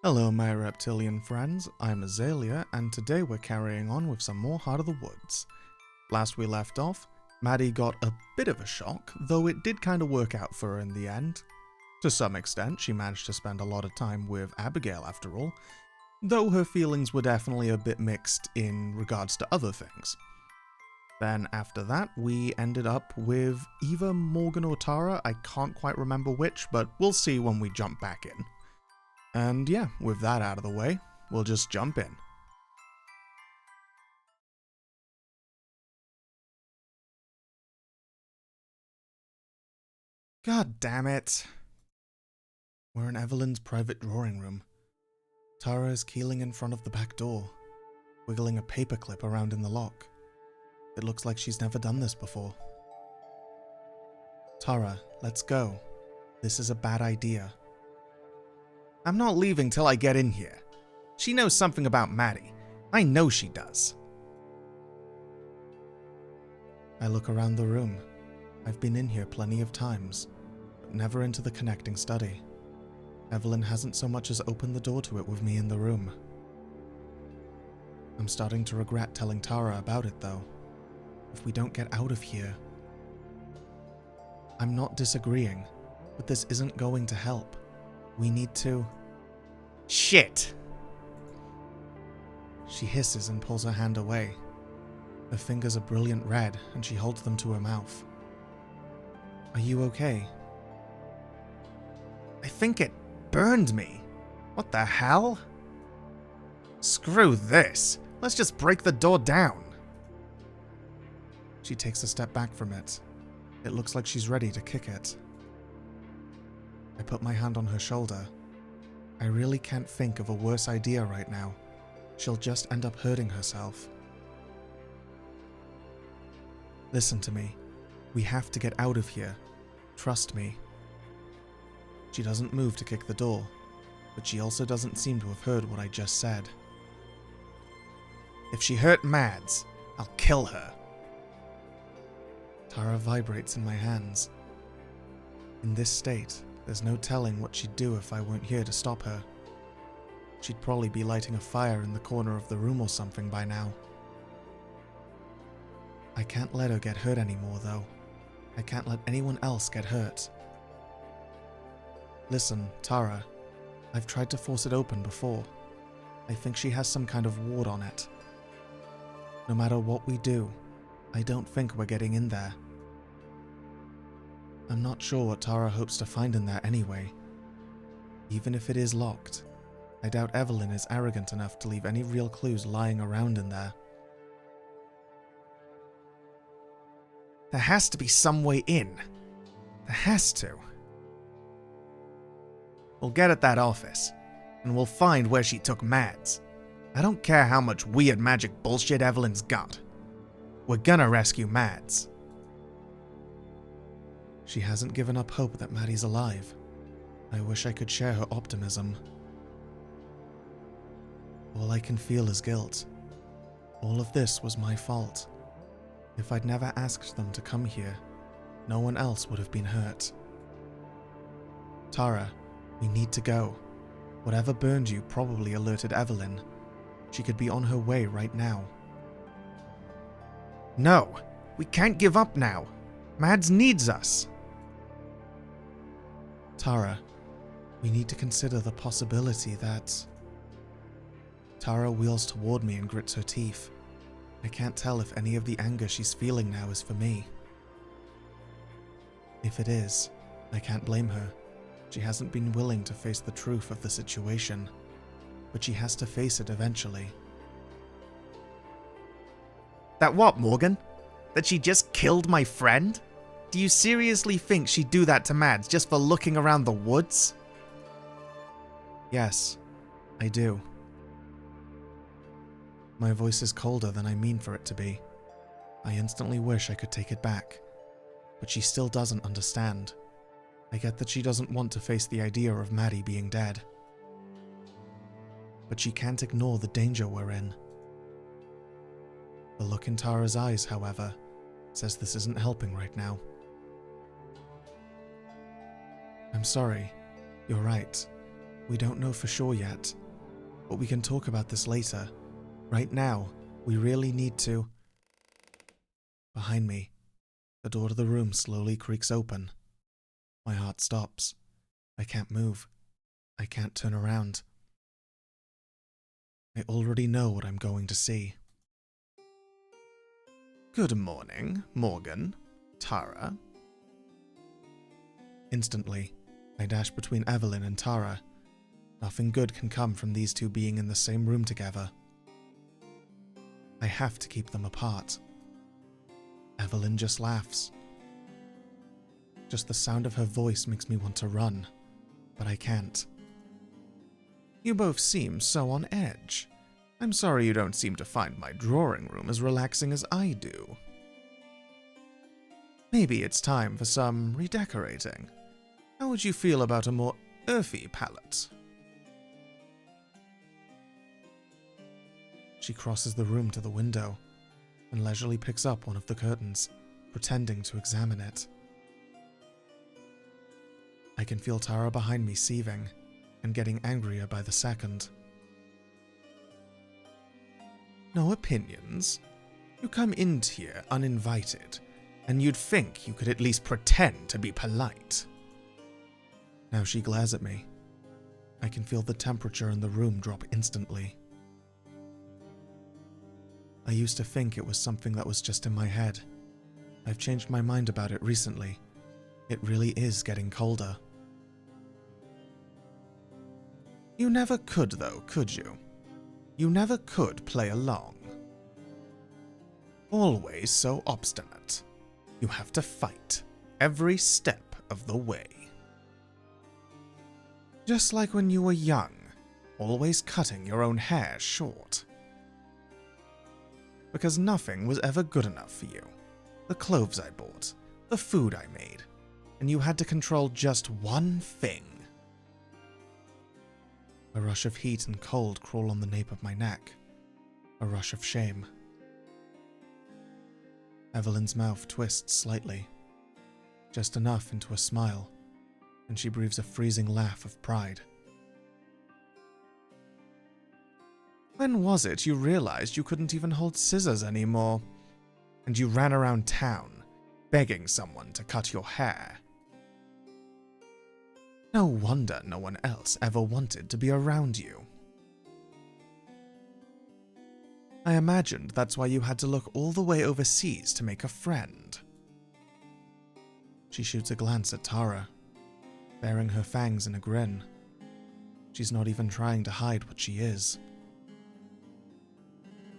Hello my reptilian friends, I'm Azalea, and today we're carrying on with some more Heart of the Woods. Last we left off, Maddie got a bit of a shock, though it did kind of work out for her in the end. To some extent, she managed to spend a lot of time with Abigail after all, though her feelings were definitely a bit mixed in regards to other things. Then after that, we ended up with either Morgan or Tara, I can't quite remember which, but we'll see when we jump back in. And yeah, with that out of the way, we'll just jump in. God damn it. We're in Evelyn's private drawing room. Tara is keeling in front of the back door, wiggling a paperclip around in the lock. It looks like she's never done this before. Tara, let's go. This is a bad idea. I'm not leaving till I get in here. She knows something about Maddie. I know she does. I look around the room. I've been in here plenty of times, but never into the connecting study. Evelyn hasn't so much as opened the door to it with me in the room. I'm starting to regret telling Tara about it though. If we don't get out of here... I'm not disagreeing, but this isn't going to help. We need to... Shit! She hisses and pulls her hand away. Her fingers are brilliant red and she holds them to her mouth. Are you okay? I think it burned me. What the hell? Screw this. Let's just break the door down. She takes a step back from it. It looks like she's ready to kick it. I put my hand on her shoulder. I really can't think of a worse idea right now. She'll just end up hurting herself. Listen to me. We have to get out of here. Trust me. She doesn't move to kick the door, but she also doesn't seem to have heard what I just said. If she hurt Mads, I'll kill her. Tara vibrates in my hands. In this state, there's no telling what she'd do if I weren't here to stop her. She'd probably be lighting a fire in the corner of the room or something by now. I can't let her get hurt anymore, though. I can't let anyone else get hurt. Listen, Tara, I've tried to force it open before. I think she has some kind of ward on it. No matter what we do, I don't think we're getting in there. I'm not sure what Tara hopes to find in there anyway. Even if it is locked, I doubt Evelyn is arrogant enough to leave any real clues lying around in there. There has to be some way in. There has to. We'll get at that office, and we'll find where she took Mads. I don't care how much weird magic bullshit Evelyn's got. We're gonna rescue Mads. She hasn't given up hope that Maddie's alive. I wish I could share her optimism. All I can feel is guilt. All of this was my fault. If I'd never asked them to come here, no one else would have been hurt. Tara, we need to go. Whatever burned you probably alerted Evelyn. She could be on her way right now. No, we can't give up now. Mads needs us. Tara, we need to consider the possibility that... Tara wheels toward me and grits her teeth. I can't tell if any of the anger she's feeling now is for me. If it is, I can't blame her. She hasn't been willing to face the truth of the situation, but she has to face it eventually. That what, Morgan? That she just killed my friend? Do you seriously think she'd do that to Mads just for looking around the woods? Yes, I do. My voice is colder than I mean for it to be. I instantly wish I could take it back, but she still doesn't understand. I get that she doesn't want to face the idea of Maddie being dead. But she can't ignore the danger we're in. The look in Tara's eyes, however, says this isn't helping right now. I'm sorry. You're right. We don't know for sure yet, but we can talk about this later. Right now, we really need to. Behind me, the door to the room slowly creaks open. My heart stops. I can't move. I can't turn around. I already know what I'm going to see. Good morning, Morgan, Tara. Instantly, I dash between Evelyn and Tara. Nothing good can come from these two being in the same room together. I have to keep them apart. Evelyn just laughs. Just the sound of her voice makes me want to run, but I can't. You both seem so on edge. I'm sorry you don't seem to find my drawing room as relaxing as I do. Maybe it's time for some redecorating. How would you feel about a more earthy palette? She crosses the room to the window and leisurely picks up one of the curtains, pretending to examine it. I can feel Tara behind me seething and getting angrier by the second. No opinions? You come in here uninvited, and you'd think you could at least pretend to be polite. Now she glares at me. I can feel the temperature in the room drop instantly. I used to think it was something that was just in my head. I've changed my mind about it recently. It really is getting colder. You never could though, could you? You never could play along. Always so obstinate. You have to fight every step of the way. Just like when you were young, always cutting your own hair short. Because nothing was ever good enough for you. The clothes I bought, the food I made, and you had to control just one thing. A rush of heat and cold crawl on the nape of my neck. A rush of shame. Evelyn's mouth twists slightly, just enough into a smile, and she breathes a freezing laugh of pride. When was it you realized you couldn't even hold scissors anymore, and you ran around town, begging someone to cut your hair? No wonder no one else ever wanted to be around you. I imagined that's why you had to look all the way overseas to make a friend. She shoots a glance at Tara, baring her fangs in a grin. She's not even trying to hide what she is.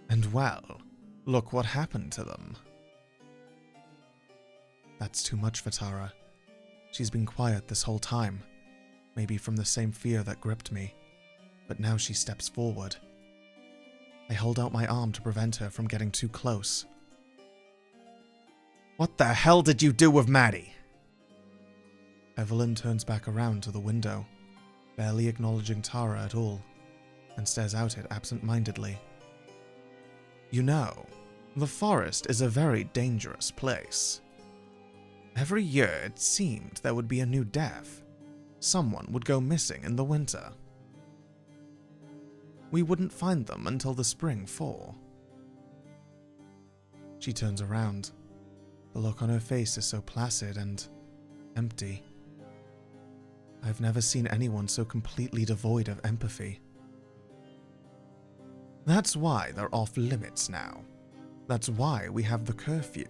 And well, look what happened to them. That's too much for Tara. She's been quiet this whole time, maybe from the same fear that gripped me, but now she steps forward. I hold out my arm to prevent her from getting too close. What the hell did you do with Maddie? Evelyn turns back around to the window, barely acknowledging Tara at all, and stares out it absent-mindedly. You know, the forest is a very dangerous place. Every year it seemed there would be a new death. Someone would go missing in the winter. We wouldn't find them until the spring thaw. She turns around. The look on her face is so placid and empty. I've never seen anyone so completely devoid of empathy. That's why they're off limits now. That's why we have the curfew.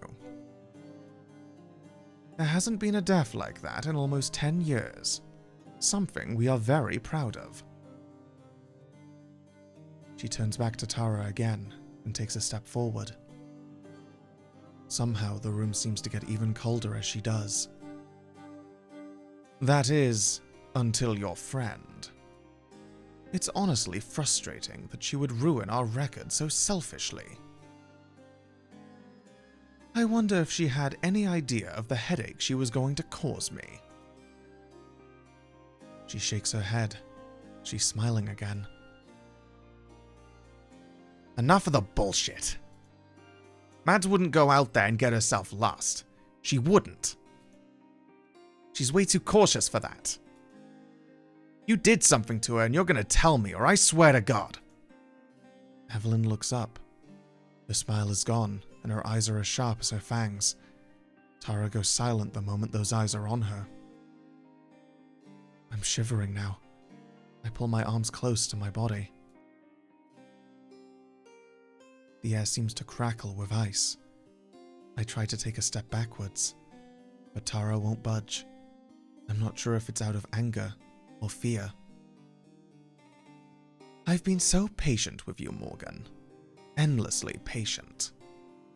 There hasn't been a death like that in almost 10 years. Something we are very proud of. She turns back to Tara again and takes a step forward. Somehow the room seems to get even colder as she does. That is, until your friend. It's honestly frustrating that she would ruin our record so selfishly. I wonder if she had any idea of the headache she was going to cause me. She shakes her head. She's smiling again. Enough of the bullshit. Mads wouldn't go out there and get herself lost. She wouldn't. She's way too cautious for that. You did something to her and you're gonna tell me, or I swear to God. Evelyn looks up. Her smile is gone, and her eyes are as sharp as her fangs. Tara goes silent the moment those eyes are on her. I'm shivering now. I pull my arms close to my body. The air seems to crackle with ice. I try to take a step backwards, but Tara won't budge. I'm not sure if it's out of anger or fear. I've been so patient with you, Morgan. Endlessly patient.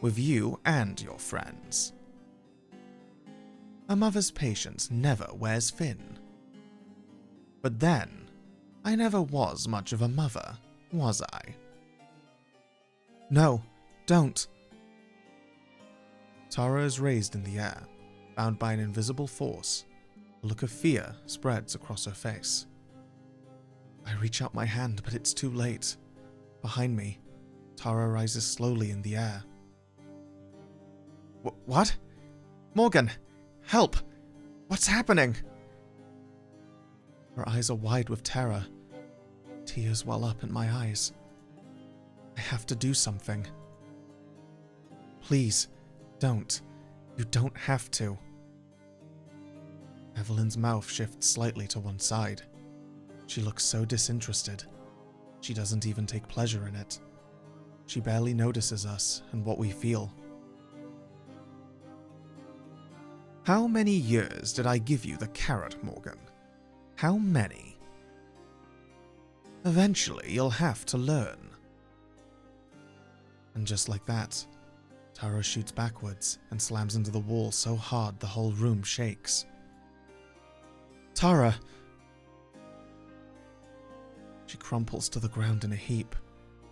With you and your friends. A mother's patience never wears thin. But then, I never was much of a mother, was I? No, don't. Tara is raised in the air, bound by an invisible force. A look of fear spreads across her face. I reach out my hand, but it's too late. Behind me, Tara rises slowly in the air. What? Morgan, help! What's happening? Her eyes are wide with terror. Tears well up in my eyes. I have to do something. Please, don't. You don't have to. Evelyn's mouth shifts slightly to one side. She looks so disinterested. She doesn't even take pleasure in it. She barely notices us and what we feel. How many years did I give you the carrot, Morgan? How many? Eventually, you'll have to learn. And just like that, Tara shoots backwards and slams into the wall so hard the whole room shakes. Tara! She crumples to the ground in a heap.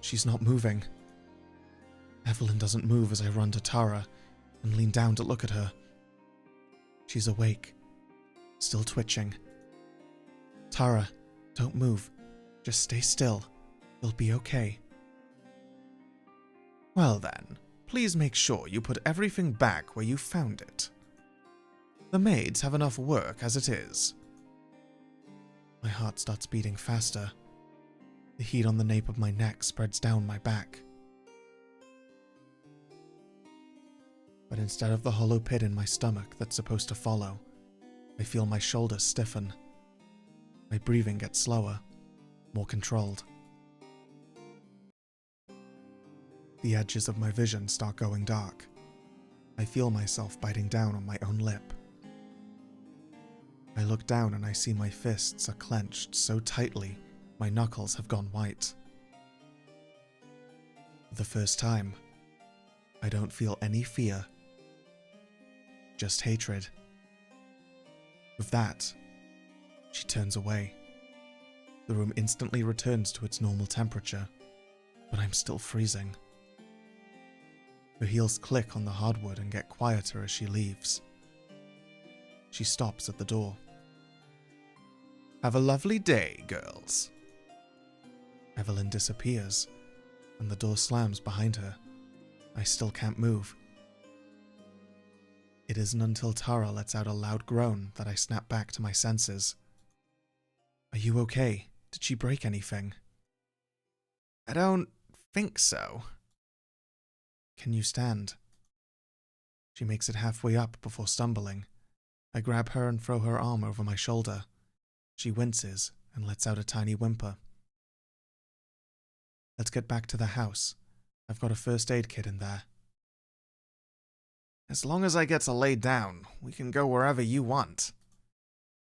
She's not moving. Evelyn doesn't move as I run to Tara and lean down to look at her. She's awake, still twitching. Tara, don't move. Just stay still. You'll be okay. Well then, please make sure you put everything back where you found it. The maids have enough work as it is. My heart starts beating faster. The heat on the nape of my neck spreads down my back. But instead of the hollow pit in my stomach that's supposed to follow, I feel my shoulders stiffen. My breathing gets slower, more controlled. The edges of my vision start going dark. I feel myself biting down on my own lip. I look down and I see my fists are clenched so tightly my knuckles have gone white. For the first time, I don't feel any fear. Just hatred. With that, she turns away. The room instantly returns to its normal temperature, but I'm still freezing. Her heels click on the hardwood and get quieter as she leaves. She stops at the door. Have a lovely day, girls. Evelyn disappears, and the door slams behind her. I still can't move. It isn't until Tara lets out a loud groan that I snap back to my senses. Are you okay? Did she break anything? I don't think so. Can you stand? She makes it halfway up before stumbling. I grab her and throw her arm over my shoulder. She winces and lets out a tiny whimper. Let's get back to the house. I've got a first aid kit in there. As long as I get to lay down, we can go wherever you want.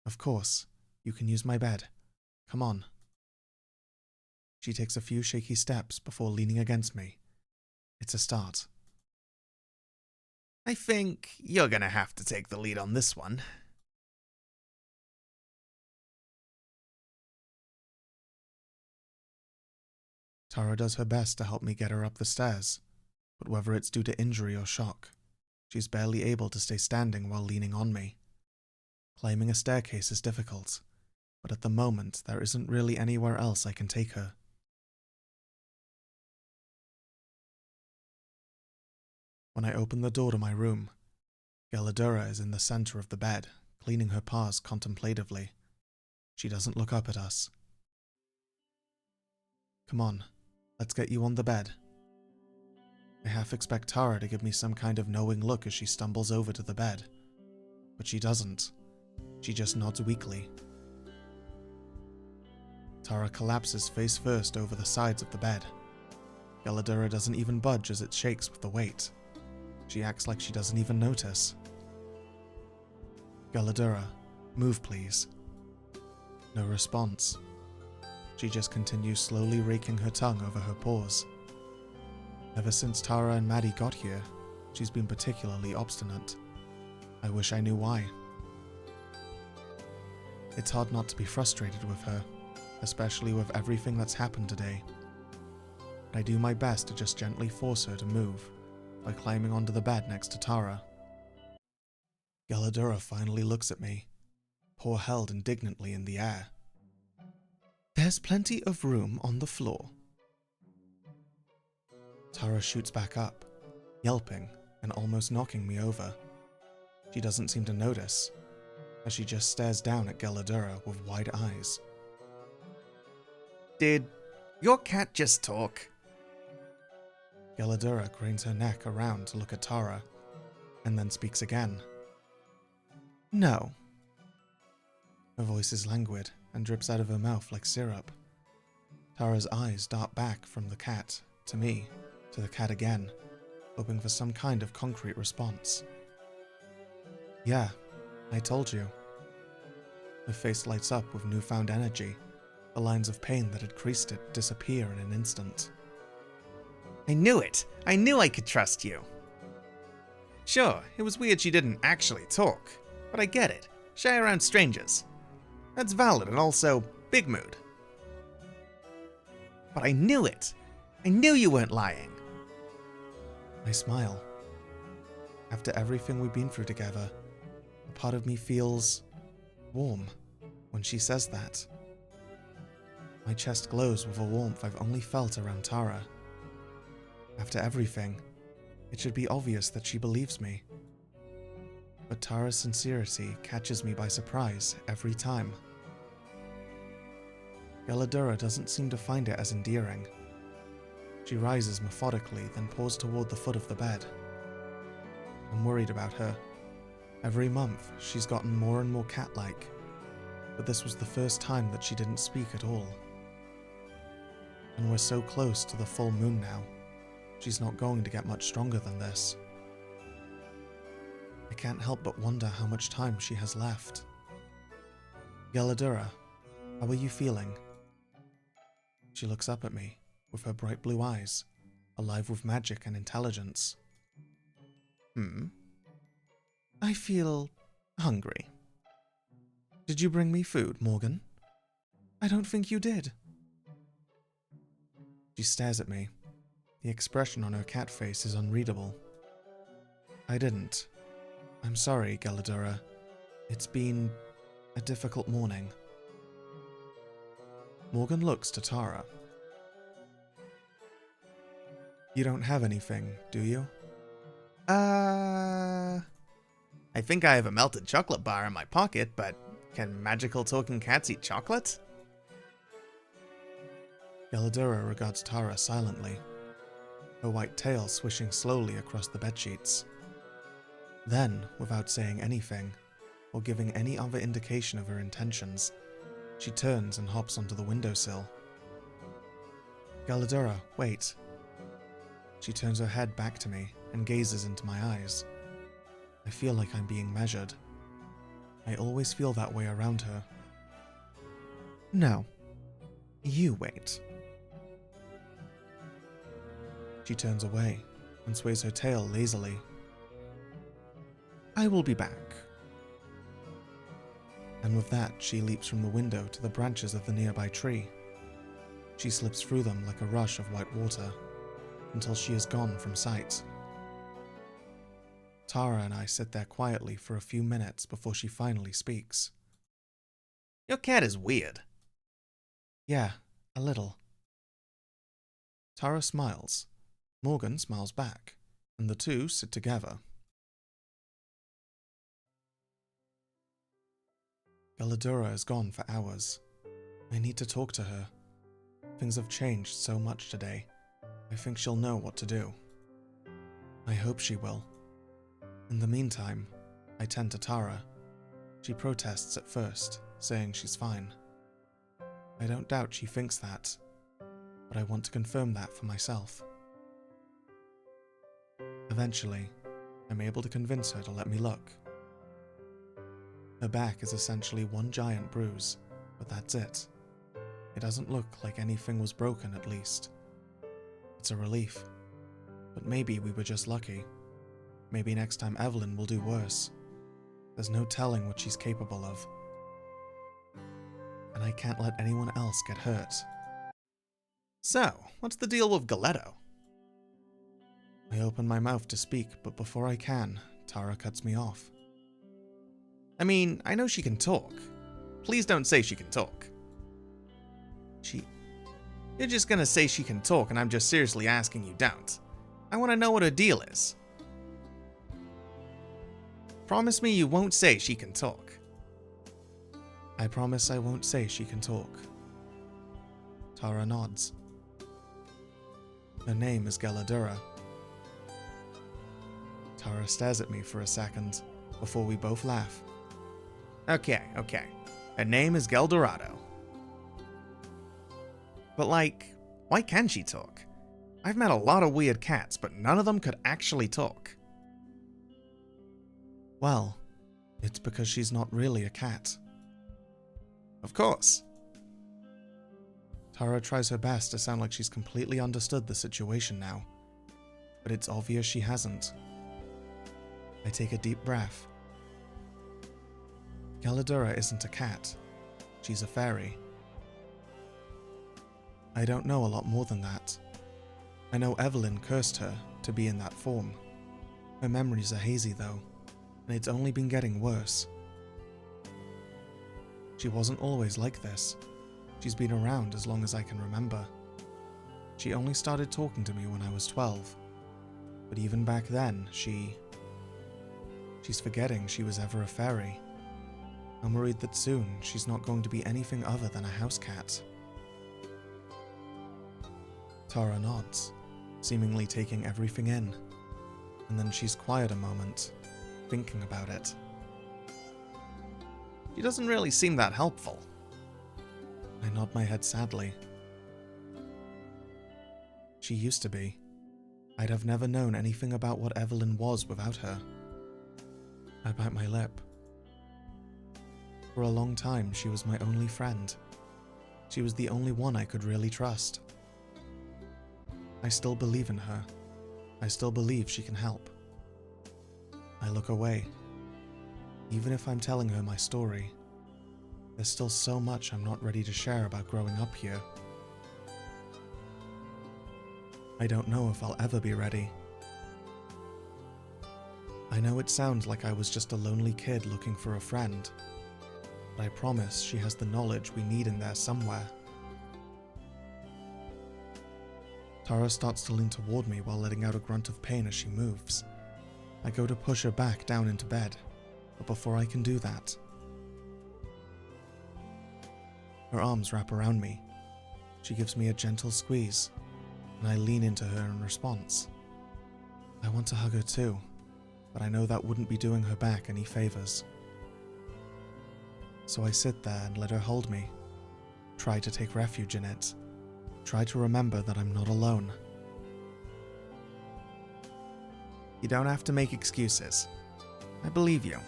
Of course. You can use my bed. Come on. She takes a few shaky steps before leaning against me. It's a start. I think you're gonna have to take the lead on this one. Tara does her best to help me get her up the stairs, but whether it's due to injury or shock, she's barely able to stay standing while leaning on me. Climbing a staircase is difficult, but at the moment there isn't really anywhere else I can take her. When I open the door to my room, Galadura is in the center of the bed, cleaning her paws contemplatively. She doesn't look up at us. Come on, let's get you on the bed. I half expect Tara to give me some kind of knowing look as she stumbles over to the bed. But she doesn't. She just nods weakly. Tara collapses face first over the sides of the bed. Galadura doesn't even budge as it shakes with the weight. She acts like she doesn't even notice. Galadura, move please. No response. She just continues slowly raking her tongue over her paws. Ever since Tara and Maddie got here, she's been particularly obstinate. I wish I knew why. It's hard not to be frustrated with her, especially with everything that's happened today. I do my best to just gently force her to move by climbing onto the bed next to Tara. Galadura finally looks at me, paw held indignantly in the air. There's plenty of room on the floor. Tara shoots back up, yelping and almost knocking me over. She doesn't seem to notice, as she just stares down at Galadura with wide eyes. Did your cat just talk? Galadura cranes her neck around to look at Tara, and then speaks again. No. Her voice is languid and drips out of her mouth like syrup. Tara's eyes dart back from the cat to me, to the cat again, hoping for some kind of concrete response. Yeah, I told you. Her face lights up with newfound energy. The lines of pain that had creased it disappear in an instant. I knew it! I knew I could trust you! Sure, it was weird she didn't actually talk, but I get it. Shy around strangers. That's valid and also big mood. But I knew it! I knew you weren't lying! I smile. After everything we've been through together, a part of me feels warm when she says that. My chest glows with a warmth I've only felt around Tara. After everything, it should be obvious that she believes me. But Tara's sincerity catches me by surprise every time. Galadura doesn't seem to find it as endearing. She rises methodically, then paws toward the foot of the bed. I'm worried about her. Every month, she's gotten more and more cat-like, but this was the first time that she didn't speak at all. And we're so close to the full moon now. She's not going to get much stronger than this. I can't help but wonder how much time she has left. Galadura, how are you feeling? She looks up at me, with her bright blue eyes, alive with magic and intelligence. I feel hungry. Did you bring me food, Morgan? I don't think you did. She stares at me. The expression on her cat face is unreadable. I didn't. I'm sorry, Galadura. It's been a difficult morning. Morgan looks to Tara. You don't have anything, do you? I think I have a melted chocolate bar in my pocket, but can magical talking cats eat chocolate? Galadura regards Tara silently, her white tail swishing slowly across the bedsheets. Then, without saying anything, or giving any other indication of her intentions, she turns and hops onto the windowsill. Galadura, wait. She turns her head back to me and gazes into my eyes. I feel like I'm being measured. I always feel that way around her. No. You wait. She turns away and sways her tail lazily. I will be back. And with that, she leaps from the window to the branches of the nearby tree. She slips through them like a rush of white water, until she is gone from sight. Tara and I sit there quietly for a few minutes before she finally speaks. Your cat is weird. Yeah, a little. Tara smiles. Morgan smiles back, and the two sit together. Galadura is gone for hours. I need to talk to her. Things have changed so much today. I think she'll know what to do. I hope she will. In the meantime, I tend to Tara. She protests at first, saying she's fine. I don't doubt she thinks that, but I want to confirm that for myself. Eventually, I'm able to convince her to let me look. Her back is essentially one giant bruise, but that's it. It doesn't look like anything was broken, at least. It's a relief. But maybe we were just lucky. Maybe next time Evelyn will do worse. There's no telling what she's capable of. And I can't let anyone else get hurt. So, what's the deal with Galetto? I open my mouth to speak, but before I can, Tara cuts me off. I mean, I know she can talk. Please don't say she can talk. You're just gonna say she can talk, and I'm just seriously asking you don't. I want to know what her deal is. Promise me you won't say she can talk. I promise I won't say she can talk. Tara nods. Her name is Galadura. Tara stares at me for a second, before we both laugh. Okay. Her name is Geldorado. But why can she talk? I've met a lot of weird cats, but none of them could actually talk. Well, it's because she's not really a cat. Of course. Tara tries her best to sound like she's completely understood the situation now, but it's obvious she hasn't. I take a deep breath. Galadura isn't a cat. She's a fairy. I don't know a lot more than that. I know Evelyn cursed her to be in that form. Her memories are hazy though, and it's only been getting worse. She wasn't always like this. She's been around as long as I can remember. She only started talking to me when I was 12. But even back then, she's forgetting she was ever a fairy. I'm worried that soon she's not going to be anything other than a house cat. Tara nods, seemingly taking everything in, and then she's quiet a moment, thinking about it. She doesn't really seem that helpful. I nod my head sadly. She used to be. I'd have never known anything about what Evelyn was without her. I bite my lip. For a long time, she was my only friend. She was the only one I could really trust. I still believe in her. I still believe she can help. I look away. Even if I'm telling her my story, there's still so much I'm not ready to share about growing up here. I don't know if I'll ever be ready. I know it sounds like I was just a lonely kid looking for a friend, but I promise she has the knowledge we need in there somewhere. Tara starts to lean toward me while letting out a grunt of pain as she moves. I go to push her back down into bed, but before I can do that, her arms wrap around me. She gives me a gentle squeeze, and I lean into her in response. I want to hug her too, but I know that wouldn't be doing her back any favors. So I sit there and let her hold me, try to take refuge in it, try to remember that I'm not alone. You don't have to make excuses. I believe you.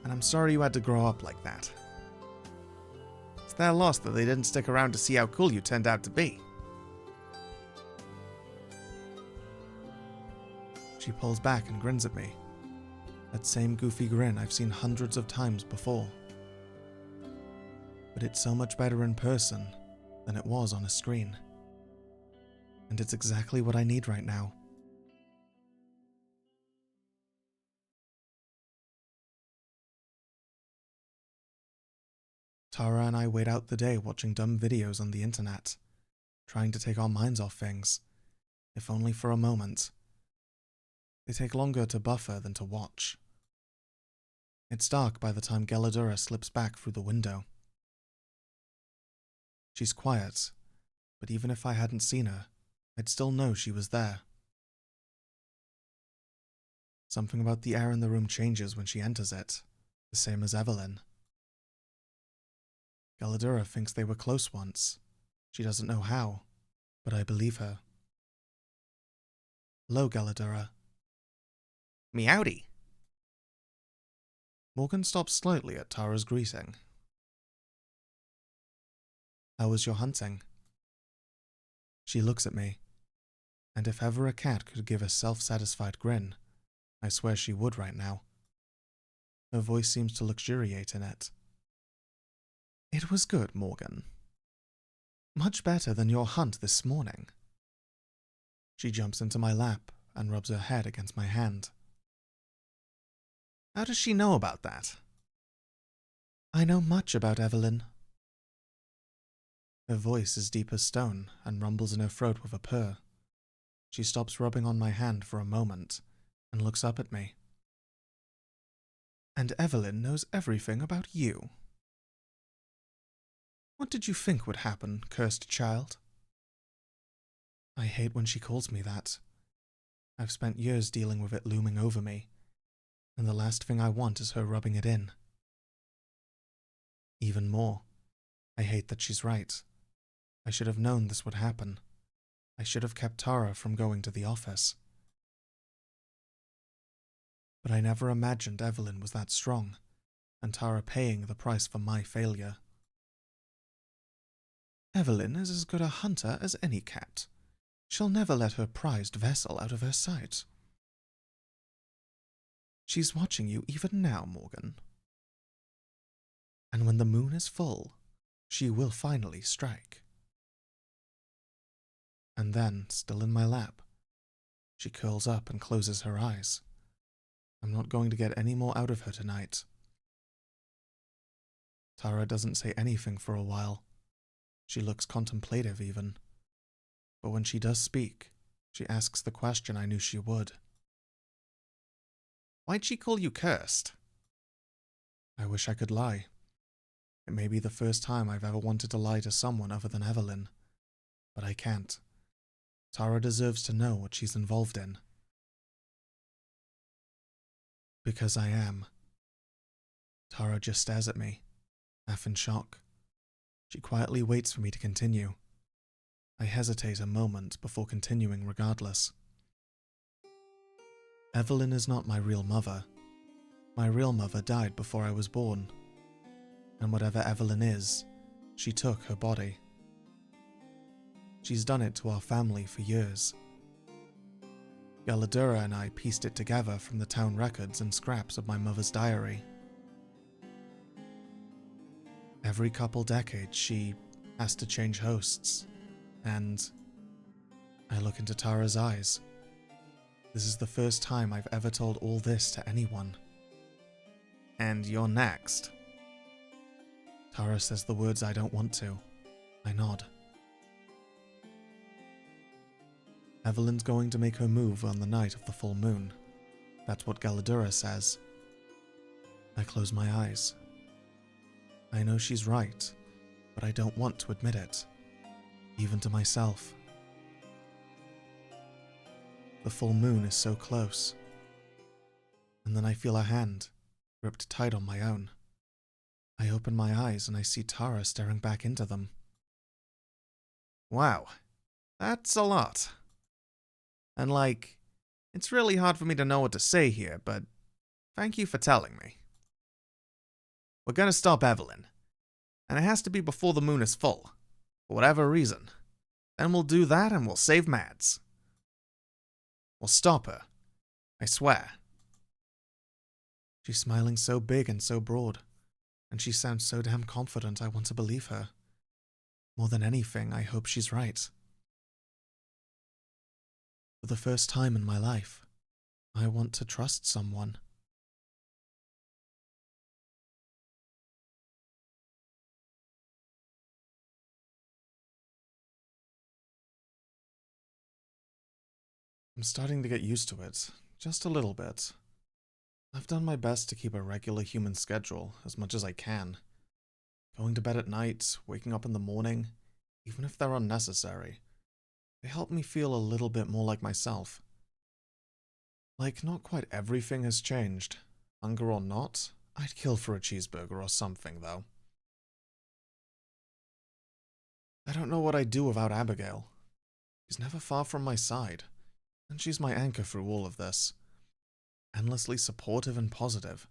And I'm sorry you had to grow up like that. It's their loss that they didn't stick around to see how cool you turned out to be. She pulls back and grins at me. That same goofy grin I've seen hundreds of times before. But it's so much better in person than it was on a screen. And it's exactly what I need right now. Tara and I wait out the day watching dumb videos on the internet, trying to take our minds off things, if only for a moment. They take longer to buffer than to watch. It's dark by the time Galadura slips back through the window. She's quiet, but even if I hadn't seen her, I'd still know she was there. Something about the air in the room changes when she enters it, the same as Evelyn. Galadura thinks they were close once. She doesn't know how, but I believe her. Hello, Galadura. Meowdy. Morgan stops slightly at Tara's greeting. How was your hunting? She looks at me, and if ever a cat could give a self-satisfied grin, I swear she would right now. Her voice seems to luxuriate in it. It was good, Morgan. Much better than your hunt this morning. She jumps into my lap and rubs her head against my hand. How does she know about that? I know much about Evelyn. Her voice is deep as stone and rumbles in her throat with a purr. She stops rubbing on my hand for a moment and looks up at me. And Evelyn knows everything about you. What did you think would happen, cursed child? I hate when she calls me that. I've spent years dealing with it looming over me, and the last thing I want is her rubbing it in. Even more, I hate that she's right. I should have known this would happen. I should have kept Tara from going to the office. But I never imagined Evelyn was that strong, and Tara paying the price for my failure. Evelyn is as good a hunter as any cat. She'll never let her prized vessel out of her sight. She's watching you even now, Morgan. And when the moon is full, she will finally strike. And then, still in my lap, she curls up and closes her eyes. I'm not going to get any more out of her tonight. Tara doesn't say anything for a while. She looks contemplative even. But when she does speak, she asks the question I knew she would. Why'd she call you cursed? I wish I could lie. It may be the first time I've ever wanted to lie to someone other than Evelyn. But I can't. Tara deserves to know what she's involved in. Because I am. Tara just stares at me, half in shock. She quietly waits for me to continue. I hesitate a moment before continuing regardless. Evelyn is not my real mother. My real mother died before I was born. And whatever Evelyn is, she took her body. She's done it to our family for years. Galadura and I pieced it together from the town records and scraps of my mother's diary. Every couple decades she has to change hosts, and I look into Tara's eyes. This is the first time I've ever told all this to anyone. And you're next. Tara says the words I don't want to. I nod. Evelyn's going to make her move on the night of the full moon. That's what Galadura says. I close my eyes. I know she's right, but I don't want to admit it, even to myself. The full moon is so close. And then I feel a hand, gripped tight on my own. I open my eyes and I see Tara staring back into them. Wow, that's a lot. And it's really hard for me to know what to say here, but thank you for telling me. We're gonna stop Evelyn, and it has to be before the moon is full, for whatever reason. Then we'll do that and we'll save Mads. We'll stop her, I swear. She's smiling so big and so broad, and she sounds so damn confident I want to believe her. More than anything, I hope she's right. For the first time in my life, I want to trust someone. I'm starting to get used to it, just a little bit. I've done my best to keep a regular human schedule as much as I can. Going to bed at night, waking up in the morning, even if they're unnecessary, they help me feel a little bit more like myself. Like, not quite everything has changed. Hunger or not, I'd kill for a cheeseburger or something, though. I don't know what I'd do without Abigail. She's never far from my side, and she's my anchor through all of this. Endlessly supportive and positive.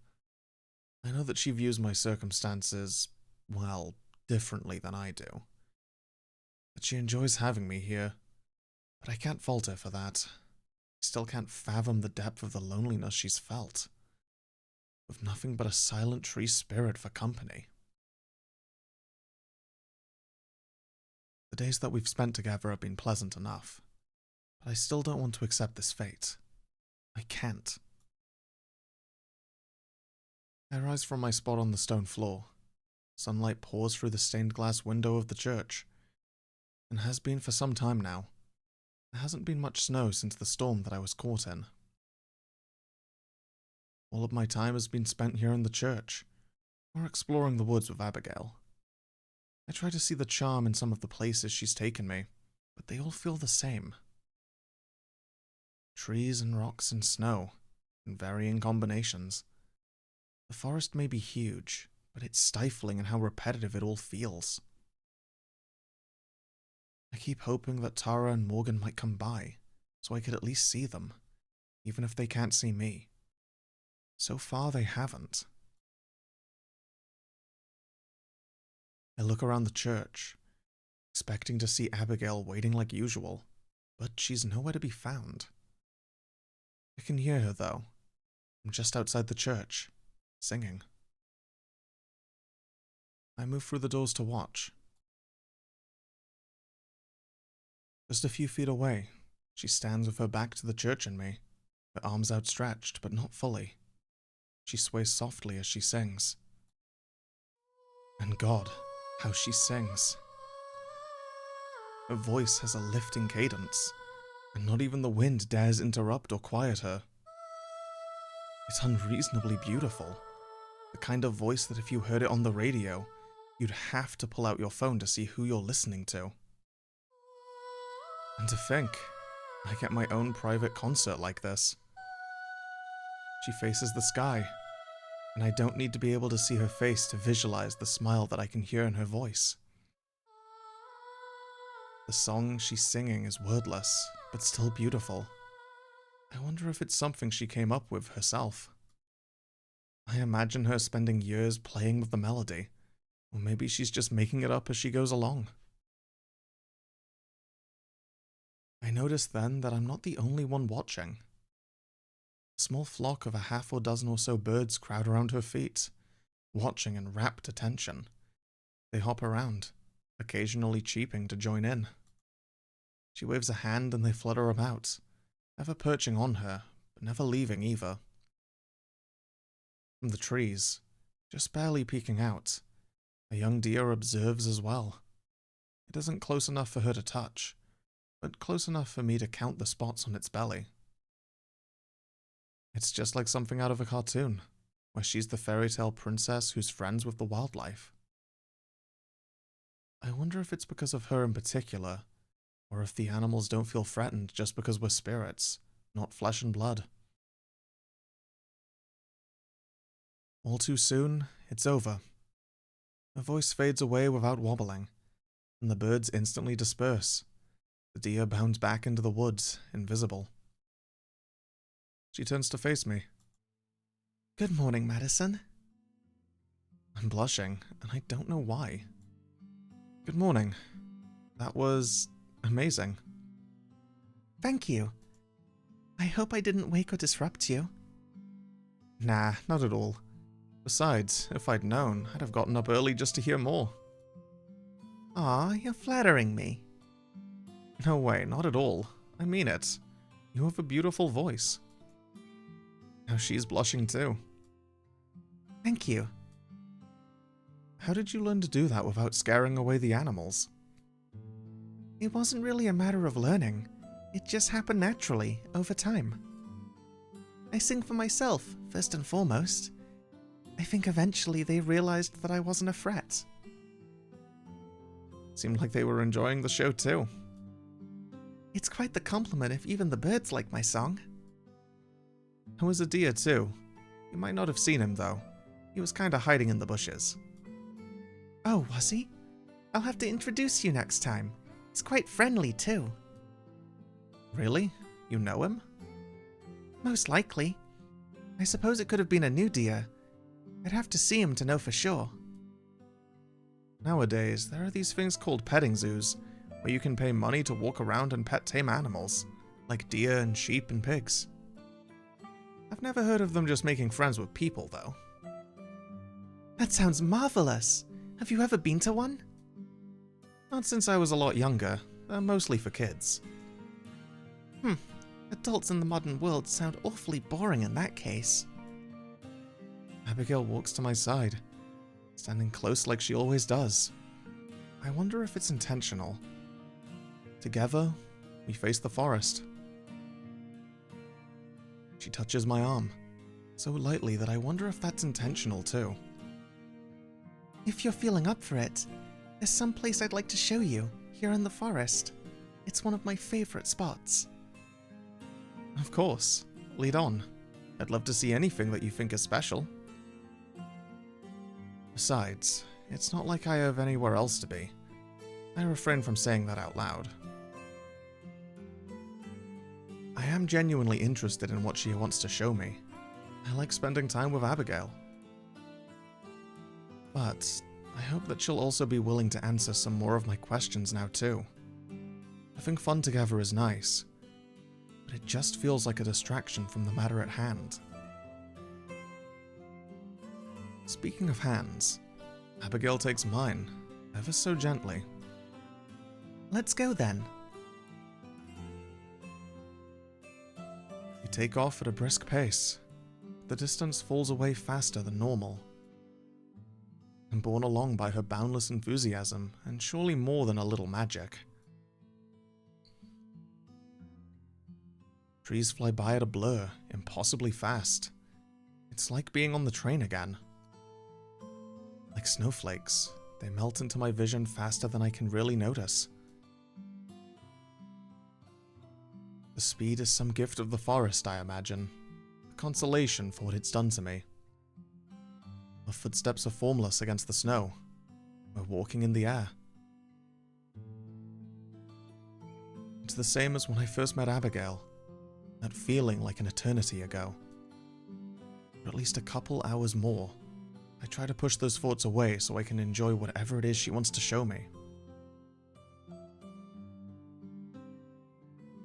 I know that she views my circumstances, well, differently than I do. That she enjoys having me here, but I can't fault her for that. I still can't fathom the depth of the loneliness she's felt, with nothing but a silent tree spirit for company. The days that we've spent together have been pleasant enough, but I still don't want to accept this fate. I can't. I rise from my spot on the stone floor. Sunlight pours through the stained glass window of the church, and has been for some time now. There hasn't been much snow since the storm that I was caught in. All of my time has been spent here in the church, or exploring the woods with Abigail. I try to see the charm in some of the places she's taken me, but they all feel the same. Trees and rocks and snow, in varying combinations. The forest may be huge, but it's stifling in how repetitive it all feels. I keep hoping that Tara and Morgan might come by, so I could at least see them, even if they can't see me. So far, they haven't. I look around the church, expecting to see Abigail waiting like usual, but she's nowhere to be found. I can hear her, though. I'm just outside the church, singing. I move through the doors to watch. Just a few feet away, she stands with her back to the church and me, her arms outstretched, but not fully. She sways softly as she sings. And God, how she sings. Her voice has a lifting cadence, and not even the wind dares interrupt or quiet her. It's unreasonably beautiful, the kind of voice that if you heard it on the radio, you'd have to pull out your phone to see who you're listening to. And to think, I get my own private concert like this. She faces the sky, and I don't need to be able to see her face to visualize the smile that I can hear in her voice. The song she's singing is wordless, but still beautiful. I wonder if it's something she came up with herself. I imagine her spending years playing with the melody, or maybe she's just making it up as she goes along. I notice then that I'm not the only one watching. A small flock of a half or dozen or so birds crowd around her feet, watching in rapt attention. They hop around, occasionally cheeping to join in. She waves a hand and they flutter about, never perching on her, but never leaving either. From the trees, just barely peeking out, a young deer observes as well. It isn't close enough for her to touch, but close enough for me to count the spots on its belly. It's just like something out of a cartoon, where she's the fairy tale princess who's friends with the wildlife. I wonder if it's because of her in particular, or if the animals don't feel threatened just because we're spirits, not flesh and blood. All too soon, it's over. Her voice fades away without wobbling, and the birds instantly disperse. The deer bounds back into the woods, invisible. She turns to face me. "Good morning, Madison." I'm blushing, and I don't know why. "Good morning. That was amazing." "Thank you. I hope I didn't wake or disrupt you." "Nah, not at all. Besides, if I'd known, I'd have gotten up early just to hear more." "Aw, you're flattering me." "No way, not at all. I mean it. You have a beautiful voice." Now she's blushing too. "Thank you." "How did you learn to do that without scaring away the animals?" "It wasn't really a matter of learning. It just happened naturally, over time." I sing for myself, first and foremost. I think eventually they realized that I wasn't a threat. Seemed like they were enjoying the show too. It's quite the compliment if even the birds like my song. There was a deer too. You might not have seen him though. He was kinda hiding in the bushes. Oh, was he? I'll have to introduce you next time. He's quite friendly too. Really? You know him? Most likely. I suppose it could have been a new deer. I'd have to see him to know for sure. Nowadays, there are these things called petting zoos, where you can pay money to walk around and pet tame animals, like deer and sheep and pigs. I've never heard of them just making friends with people, though. That sounds marvelous! Have you ever been to one? Not since I was a lot younger. They're mostly for kids. Adults in the modern world sound awfully boring in that case. Abigail walks to my side, standing close like she always does. I wonder if it's intentional. Together, we face the forest. She touches my arm, so lightly that I wonder if that's intentional too. If you're feeling up for it, there's some place I'd like to show you, here in the forest. It's one of my favorite spots. Of course. Lead on. I'd love to see anything that you think is special. Besides, it's not like I have anywhere else to be. I refrain from saying that out loud. I am genuinely interested in what she wants to show me. I like spending time with Abigail. But I hope that she'll also be willing to answer some more of my questions now too. Having fun together is nice, but it just feels like a distraction from the matter at hand. Speaking of hands, Abigail takes mine, ever so gently. Let's go then. We take off at a brisk pace. The distance falls away faster than normal. I'm borne along by her boundless enthusiasm, and surely more than a little magic. Trees fly by at a blur, impossibly fast. It's like being on the train again. Like snowflakes, they melt into my vision faster than I can really notice. The speed is some gift of the forest, I imagine. A consolation for what it's done to me. Our footsteps are formless against the snow. We're walking in the air. It's the same as when I first met Abigail. That feeling like an eternity ago. For at least a couple hours more, I try to push those thoughts away so I can enjoy whatever it is she wants to show me.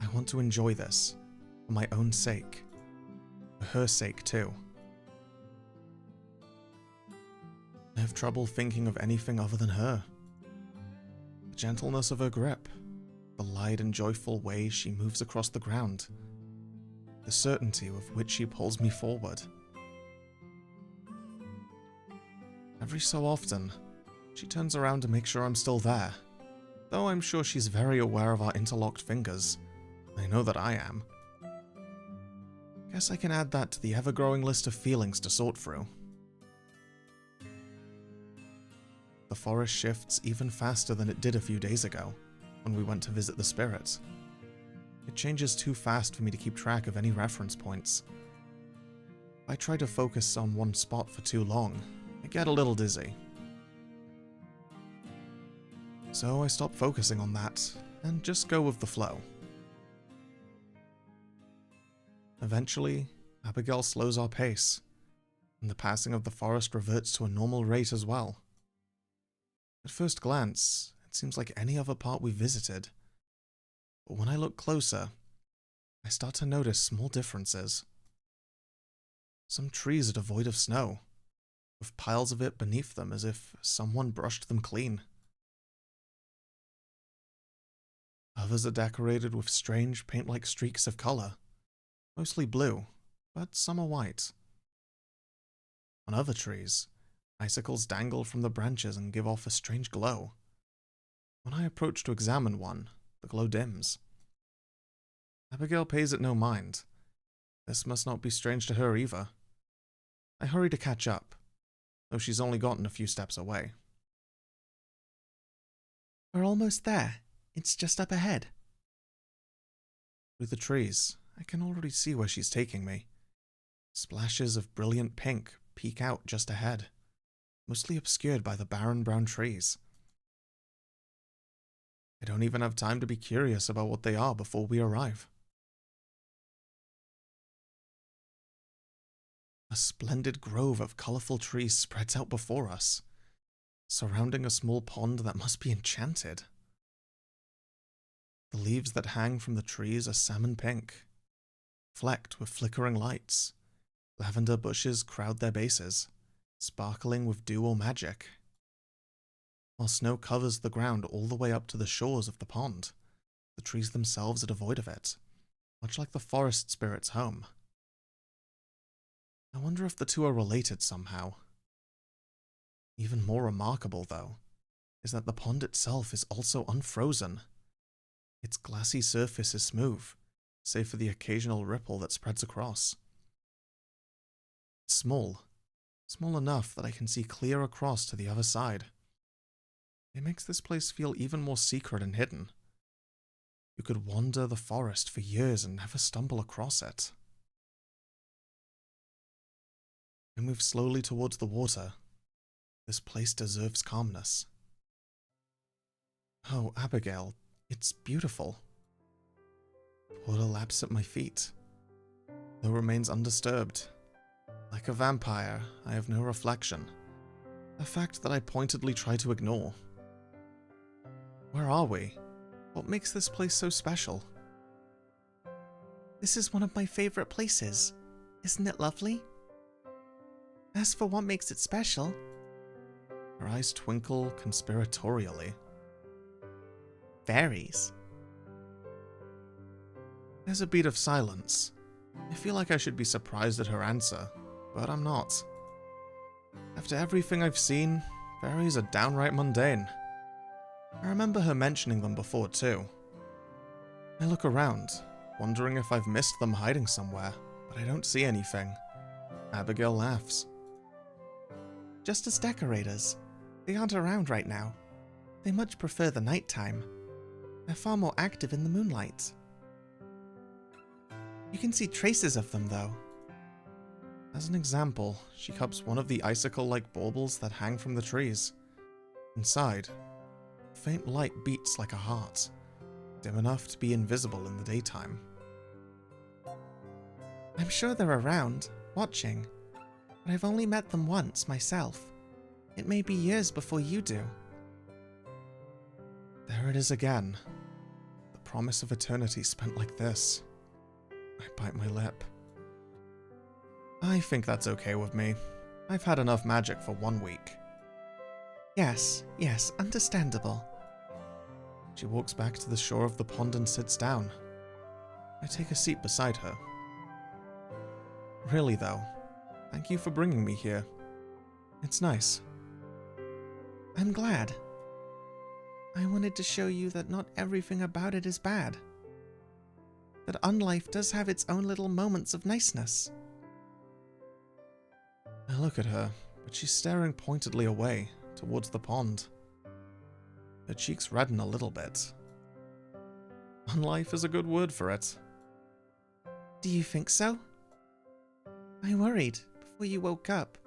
I want to enjoy this, for my own sake. For her sake too. I have trouble thinking of anything other than her. The gentleness of her grip, the light and joyful way she moves across the ground, the certainty with which she pulls me forward. Every so often, she turns around to make sure I'm still there, though I'm sure she's very aware of our interlocked fingers. I know that I am. Guess I can add that to the ever-growing list of feelings to sort through. The forest shifts even faster than it did a few days ago, when we went to visit the spirit. It changes too fast for me to keep track of any reference points. If I try to focus on one spot for too long, I get a little dizzy. So I stop focusing on that, and just go with the flow. Eventually, Abigail slows our pace, and the passing of the forest reverts to a normal rate as well. At first glance, it seems like any other part we've visited. But when I look closer, I start to notice small differences. Some trees are devoid of snow, with piles of it beneath them as if someone brushed them clean. Others are decorated with strange paint-like streaks of color, mostly blue, but some are white. On other trees, icicles dangle from the branches and give off a strange glow. When I approach to examine one, the glow dims. Abigail pays it no mind. This must not be strange to her either. I hurry to catch up, though she's only gotten a few steps away. We're almost there. It's just up ahead. Through the trees, I can already see where she's taking me. Splashes of brilliant pink peek out just ahead, mostly obscured by the barren brown trees. I don't even have time to be curious about what they are before we arrive. A splendid grove of colourful trees spreads out before us, surrounding a small pond that must be enchanted. The leaves that hang from the trees are salmon pink, flecked with flickering lights. Lavender bushes crowd their bases, sparkling with dew or magic. While snow covers the ground all the way up to the shores of the pond, the trees themselves are devoid of it, much like the forest spirit's home. I wonder if the two are related somehow. Even more remarkable, though, is that the pond itself is also unfrozen. Its glassy surface is smooth, save for the occasional ripple that spreads across. It's small enough that I can see clear across to the other side. It makes this place feel even more secret and hidden. You could wander the forest for years and never stumble across it. I move slowly towards the water. This place deserves calmness. Oh, Abigail, it's beautiful. The water laps at my feet, though remains undisturbed. Like a vampire, I have no reflection, a fact that I pointedly try to ignore. Where are we? What makes this place so special? This is one of my favorite places. Isn't it lovely? As for what makes it special... Her eyes twinkle conspiratorially. Fairies. There's a beat of silence. I feel like I should be surprised at her answer, but I'm not. After everything I've seen, fairies are downright mundane. I remember her mentioning them before too. I look around, wondering if I've missed them hiding somewhere, but I don't see anything. Abigail laughs. Just as decorators. They aren't around right now. They much prefer the nighttime. They're far more active in the moonlight. You can see traces of them, though. As an example, she cups one of the icicle-like baubles that hang from the trees. Inside, a faint light beats like a heart, dim enough to be invisible in the daytime. I'm sure they're around, watching, but I've only met them once myself. It may be years before you do. There it is again. The promise of eternity spent like this. I bite my lip. I think that's okay with me. I've had enough magic for 1 week. Yes, understandable. She walks back to the shore of the pond and sits down. I take a seat beside her. Really though, thank you for bringing me here. It's nice. I'm glad. I wanted to show you that not everything about it is bad. That Unlife does have its own little moments of niceness. I look at her, but she's staring pointedly away, towards the pond. Her cheeks redden a little bit. Unlife is a good word for it. Do you think so? I worried, before you woke up,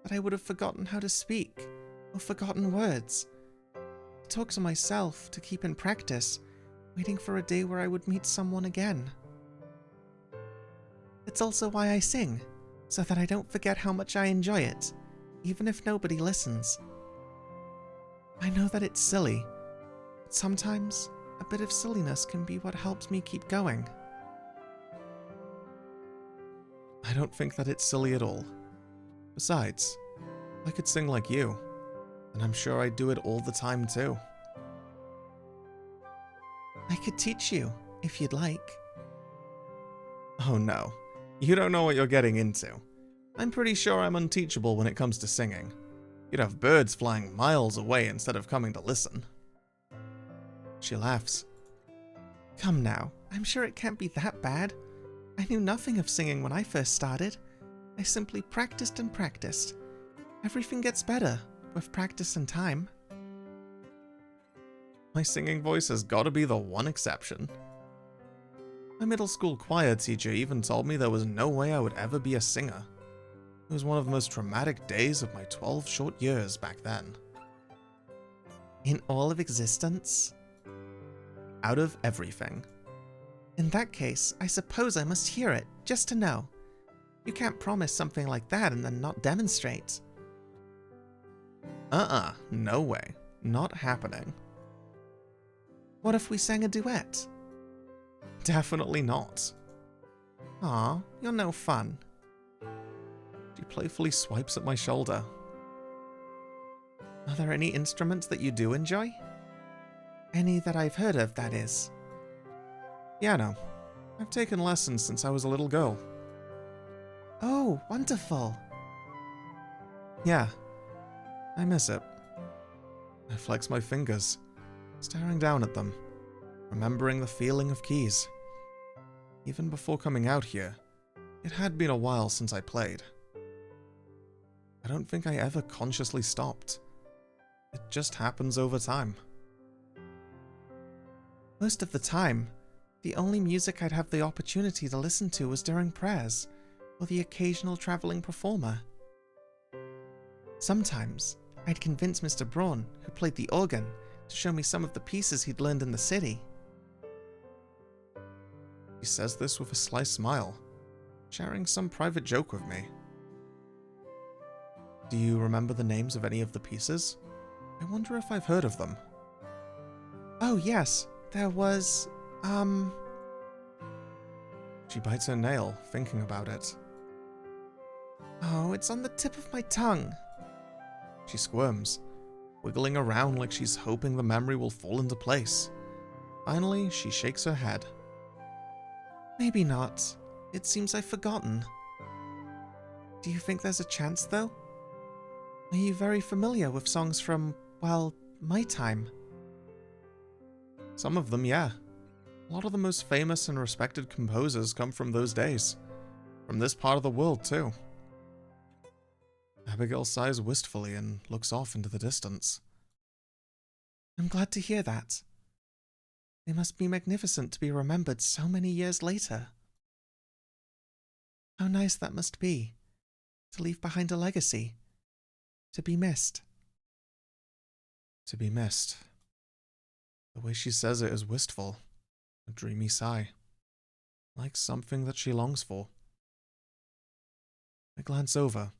that I would have forgotten how to speak, or forgotten words. To talk to myself, to keep in practice, waiting for a day where I would meet someone again. It's also why I sing, so that I don't forget how much I enjoy it, even if nobody listens. I know that it's silly, but sometimes a bit of silliness can be what helps me keep going. I don't think that it's silly at all. Besides, I could sing like you, and I'm sure I'd do it all the time too. I could teach you, if you'd like. Oh no, you don't know what you're getting into. I'm pretty sure I'm unteachable when it comes to singing. You'd have birds flying miles away instead of coming to listen. She laughs. Come now, I'm sure it can't be that bad. I knew nothing of singing when I first started. I simply practiced and practiced. Everything gets better with practice and time. My singing voice has got to be the one exception. My middle school choir teacher even told me there was no way I would ever be a singer. It was one of the most traumatic days of my 12 short years back then. In all of existence? Out of everything. In that case, I suppose I must hear it, just to know. You can't promise something like that and then not demonstrate. No way. Not happening. What if we sang a duet? Definitely not. Aw, you're no fun. She playfully swipes at my shoulder. Are there any instruments that you do enjoy? Any that I've heard of, that is. Piano. I've taken lessons since I was a little girl. Oh, wonderful. Yeah, I miss it. I flex my fingers, staring down at them, remembering the feeling of keys. Even before coming out here, it had been a while since I played. I don't think I ever consciously stopped. It just happens over time. Most of the time, the only music I'd have the opportunity to listen to was during prayers, or the occasional traveling performer. Sometimes, I'd convince Mr. Braun, who played the organ, to show me some of the pieces he'd learned in the city. He says this with a sly smile, sharing some private joke with me. Do you remember the names of any of the pieces? I wonder if I've heard of them. Oh yes, there was, She bites her nail, thinking about it. Oh, it's on the tip of my tongue. She squirms, wiggling around like she's hoping the memory will fall into place. Finally, she shakes her head. Maybe not. It seems I've forgotten. Do you think there's a chance, though? Are you very familiar with songs from, well, my time? Some of them, yeah. A lot of the most famous and respected composers come from those days. From this part of the world, too. Abigail sighs wistfully and looks off into the distance. I'm glad to hear that. They must be magnificent to be remembered so many years later. How nice that must be, to leave behind a legacy, to be missed. To be missed. The way she says it is wistful, a dreamy sigh, like something that she longs for. I glance over,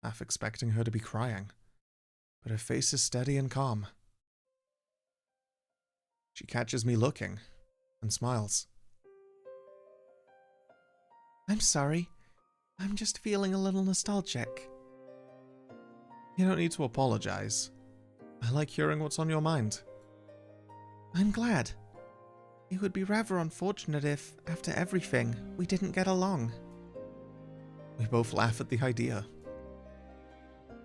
half expecting her to be crying, but her face is steady and calm. She catches me looking and smiles. I'm sorry. I'm just feeling a little nostalgic. You don't need to apologize. I like hearing what's on your mind. I'm glad. It would be rather unfortunate if, after everything, we didn't get along. We both laugh at the idea.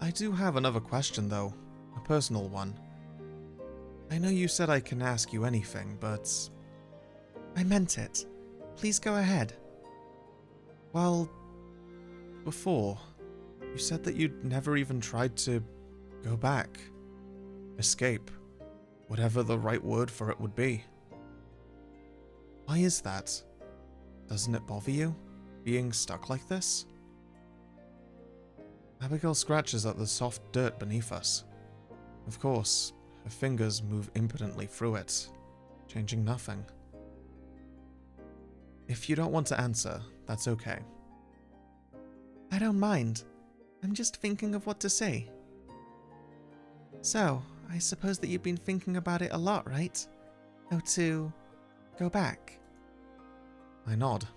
I do have another question, though. A personal one. I know you said I can ask you anything, but... I meant it. Please go ahead. Well, before, you said that you'd never even tried to go back, escape, whatever the right word for it would be. Why is that? Doesn't it bother you, being stuck like this? Abigail scratches at the soft dirt beneath us. Of course, her fingers move impotently through it, changing nothing. If you don't want to answer, that's okay. I don't mind. I'm just thinking of what to say. So, I suppose that you've been thinking about it a lot, right? How to go back. I nod.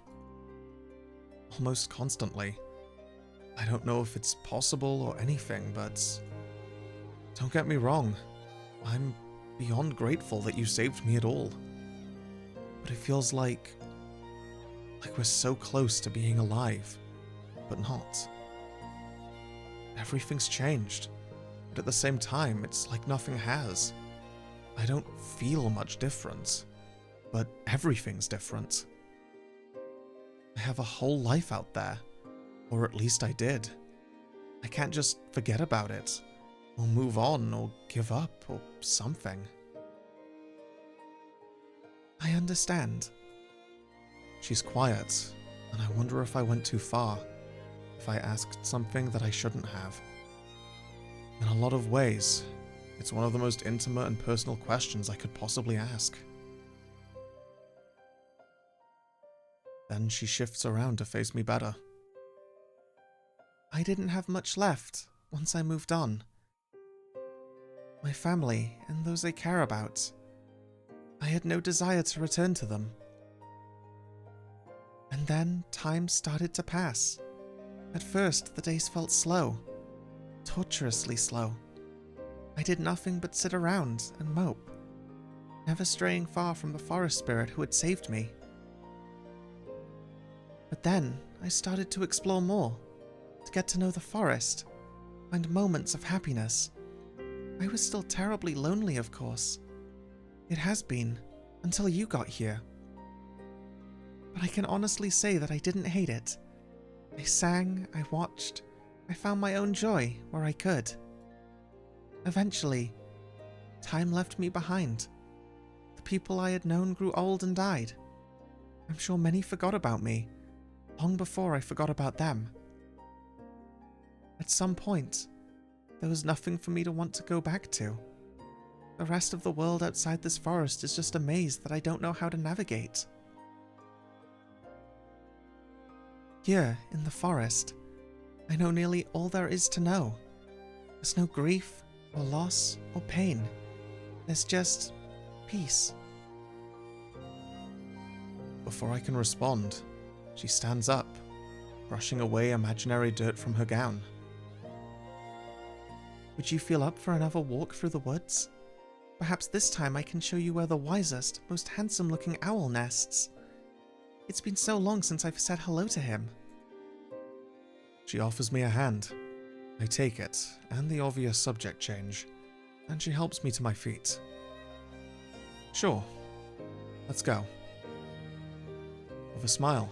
Almost constantly. I don't know if it's possible or anything, but... Don't get me wrong. I'm beyond grateful that you saved me at all. But it feels like we're so close to being alive, but not. Everything's changed, but at the same time, it's like nothing has. I don't feel much different, but everything's different. I have a whole life out there. Or at least I did. I can't just forget about it, or move on, or give up, or something. I understand. She's quiet, and I wonder if I went too far, if I asked something that I shouldn't have. In a lot of ways, it's one of the most intimate and personal questions I could possibly ask. Then she shifts around to face me better. I didn't have much left once I moved on. My family and those I care about. I had no desire to return to them. And then time started to pass. At first, the days felt slow, torturously slow. I did nothing but sit around and mope, never straying far from the forest spirit who had saved me. But then I started to explore more, to get to know the forest, find moments of happiness. I was still terribly lonely, of course. It has been, until you got here. But I can honestly say that I didn't hate it. I sang, I watched, I found my own joy where I could. Eventually, time left me behind. The people I had known grew old and died. I'm sure many forgot about me, long before I forgot about them. At some point, there was nothing for me to want to go back to. The rest of the world outside this forest is just a maze that I don't know how to navigate. Here, in the forest, I know nearly all there is to know. There's no grief, or loss, or pain. There's just peace. Before I can respond, she stands up, brushing away imaginary dirt from her gown. Would you feel up for another walk through the woods? Perhaps this time I can show you where the wisest, most handsome-looking owl nests. It's been so long since I've said hello to him. She offers me a hand. I take it, and the obvious subject change, and she helps me to my feet. Sure, let's go. With a smile,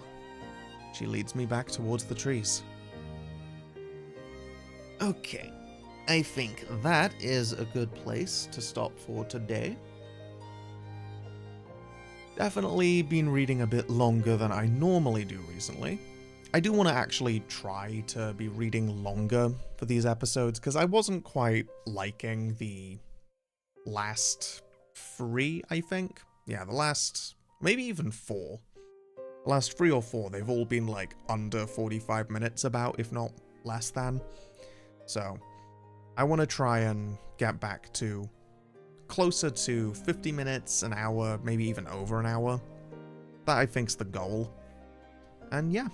she leads me back towards the trees. Okay, I think that is a good place to stop for today. Definitely been reading a bit longer than I normally do recently. I do want to actually try to be reading longer for these episodes, because I wasn't quite liking the last 3, I think. Yeah, the last, maybe even 4. The last 3 or 4, they've all been like under 45 minutes about, if not less than. So I want to try and get back to closer to 50 minutes, an hour, maybe even over an hour. That I think's the goal. And yeah.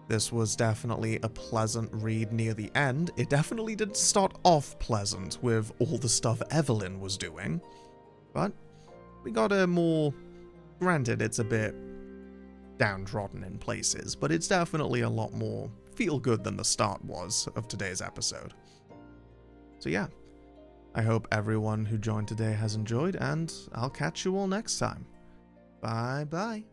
This was definitely a pleasant read near the end. It definitely didn't start off pleasant with all the stuff Evelyn was doing. But we got a more... Granted, it's a bit downtrodden in places, but it's definitely a lot more feel-good than the start was of today's episode. So yeah, I hope everyone who joined today has enjoyed, and I'll catch you all next time. Bye bye.